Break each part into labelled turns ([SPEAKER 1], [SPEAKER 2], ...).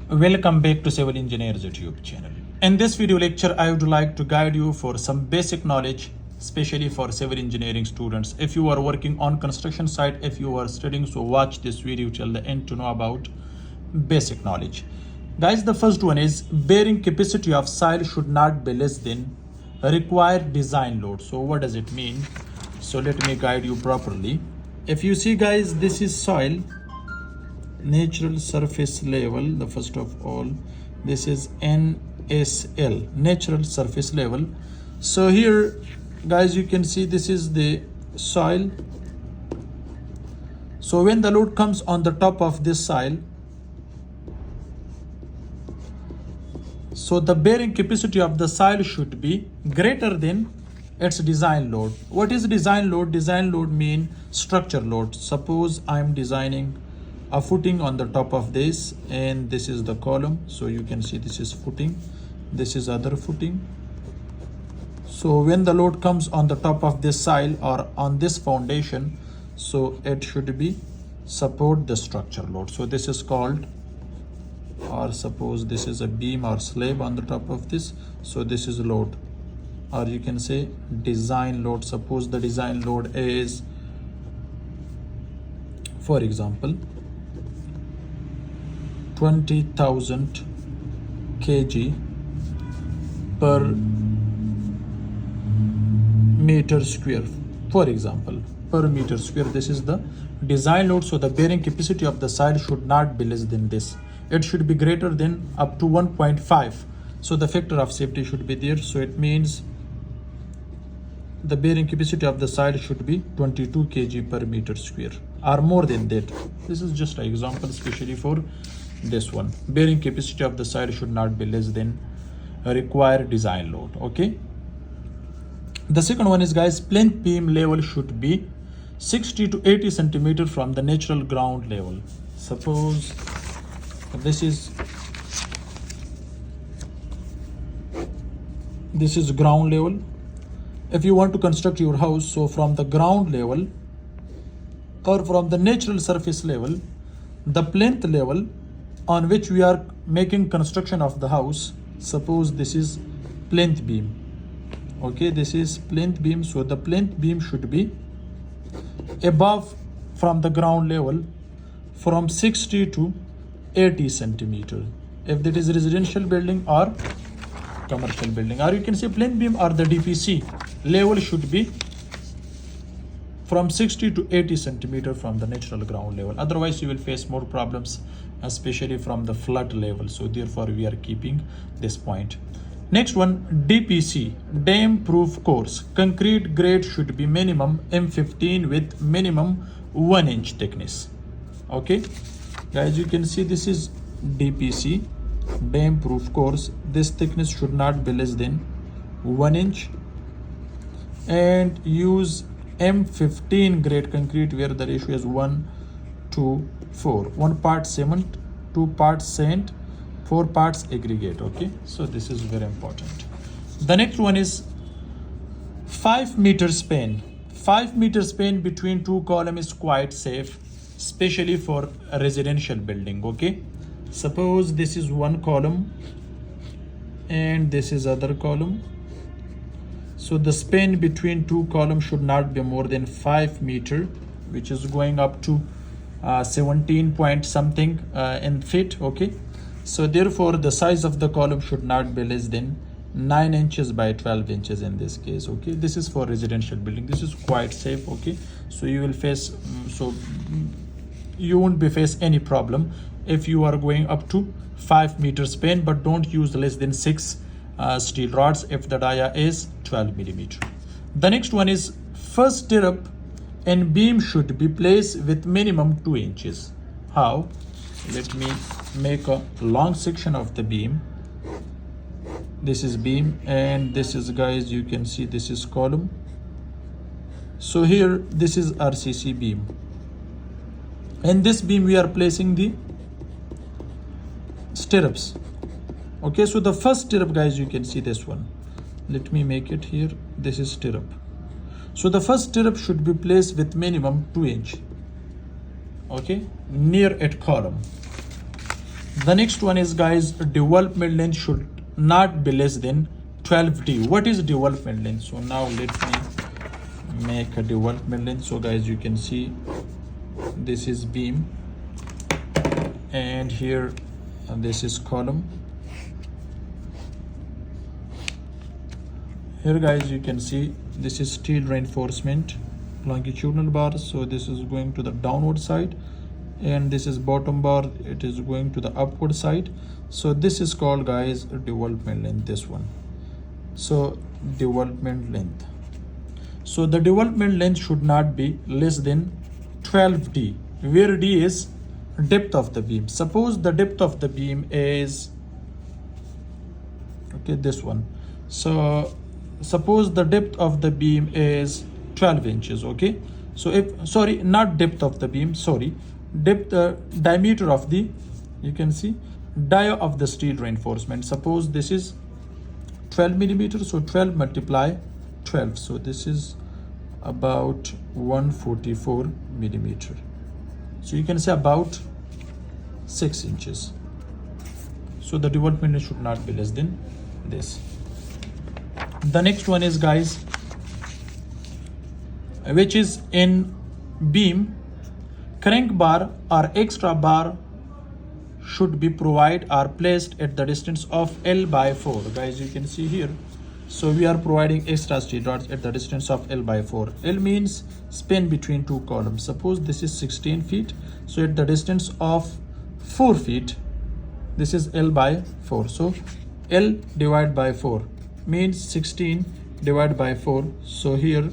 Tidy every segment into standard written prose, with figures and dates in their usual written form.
[SPEAKER 1] Welcome back to Civil Engineers YouTube channel. In this video lecture, I would like to guide you for some basic knowledge, especially for civil engineering students. If you are working on construction site, if you are studying, so watch this video till the end to know about basic knowledge. Guys, the first one is bearing capacity of soil should not be less than required design load. So what does it mean? So let me guide you properly. If you see guys, this is soil, natural surface level. The first of all, this is NSL, natural surface level. So here guys, you can see this is the soil. So when the load comes on the top of this soil, so the bearing capacity of the soil should be greater than its design load. What is design load? Design load mean structure load. Suppose I am designing a footing on the top of this, and this is the column. So you can see this is footing, this is other footing. So when the load comes on the top of this soil or on this foundation, so it should be support the structure load. So this is called, or suppose this is a beam or slab on the top of this, so this is load, or you can say design load. Suppose the design load is, for example, 20,000 kg per meter square, for example, per meter square. This is the design load. So the bearing capacity of the soil should not be less than this. It should be greater than up to 1.5. So the factor of safety should be there. So it means the bearing capacity of the soil should be 22 kg per meter square or more than that. This is just an example, especially for this one. Bearing capacity of the soil should not be less than required design load. Okay. The second one is guys, plinth beam level should be 60 to 80 centimeter from the natural ground level. Suppose this is ground level. If you want to construct your house, so from the ground level or from the natural surface level, the plinth level on which we are making construction of the house, suppose this is plinth beam. Okay, this is plinth beam. So the plinth beam should be above from the ground level from 60 to 80 centimeter. If that is residential building or commercial building, or you can say plinth beam or the DPC level should be from 60 to 80 centimeter from the natural ground level. Otherwise you will face more problems, especially from the flood level. So therefore we are keeping this point. Next one, DPC, dam proof course. Concrete grade should be minimum M15 with minimum 1 inch thickness. Okay guys, you can see this is DPC, dam proof course. This thickness should not be less than 1 inch, and use M15 grade concrete where the ratio is 1 to 4. 1 part cement, 2 parts sand, 4 parts aggregate. Okay, so this is very important. The next one is 5 meter span. 5 meter span between two columns is quite safe, especially for a residential building. Okay, suppose this is one column and this is other column. So the span between two columns should not be more than 5 meter, which is going up to 17 point something in feet. Okay, so therefore the size of the column should not be less than 9 inches by 12 inches in this case. Okay, this is for residential building. This is quite safe. Okay, so you will face, so you won't be face any problem if you are going up to 5 meter span, but don't use less than 6 steel rods if the dia is 12 millimeter. The next one is first stirrup and beam should be placed with minimum 2 inches. How? Let me make a long section of the beam. This is beam, and this is, guys, you can see this is column. So here this is RCC beam. In this beam we are placing the stirrups. Okay, so the first stirrup, guys, you can see this one. Let me make it here. This is stirrup. So the first stirrup should be placed with minimum 2 inch. Okay, near at column. The next one is, guys, development length should not be less than 12D. What is development length? So now let me make a development length. So guys, you can see this is beam, and here this is column. Here guys, you can see this is steel reinforcement longitudinal bar, so this is going to the downward side, and this is bottom bar, it is going to the upward side. So this is called, guys, development length, this one. So development length, so the development length should not be less than 12D, where D is depth of the beam. Suppose the depth of the beam is, okay, this one. So suppose the depth of the beam is 12 inches, okay. So if, sorry, not depth of the beam, sorry, depth, diameter of the, you can see, dia of the steel reinforcement. Suppose this is 12 millimeters, so 12 multiply 12, so this is about 144 millimeter. So you can say about 6 inches. So the development should not be less than this. The next one is, guys, which is in beam, crank bar or extra bar should be provided or placed at the distance of L/4. Guys, you can see here. So we are providing extra steel rods at the distance of L/4. L means span between two columns. Suppose this is 16 feet. So at the distance of 4 feet, this is L/4. So L divided by 4 means 16 divided by 4. So here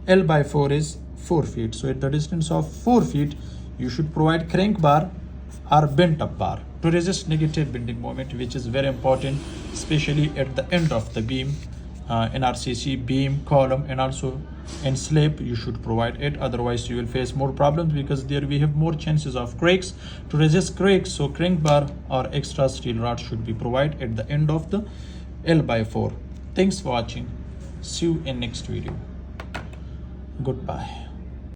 [SPEAKER 1] L/4 is 4 feet. So at the distance of 4 feet, you should provide crank bar or bent up bar to resist negative bending moment, which is very important, especially at the end of the beam, in RCC, beam, column, and also in slab. You should provide it, otherwise you will face more problems, because there we have more chances of cracks. To resist cracks, so crank bar or extra steel rod should be provided at the end of the L/4. Thanks for watching. See you in next video. Goodbye.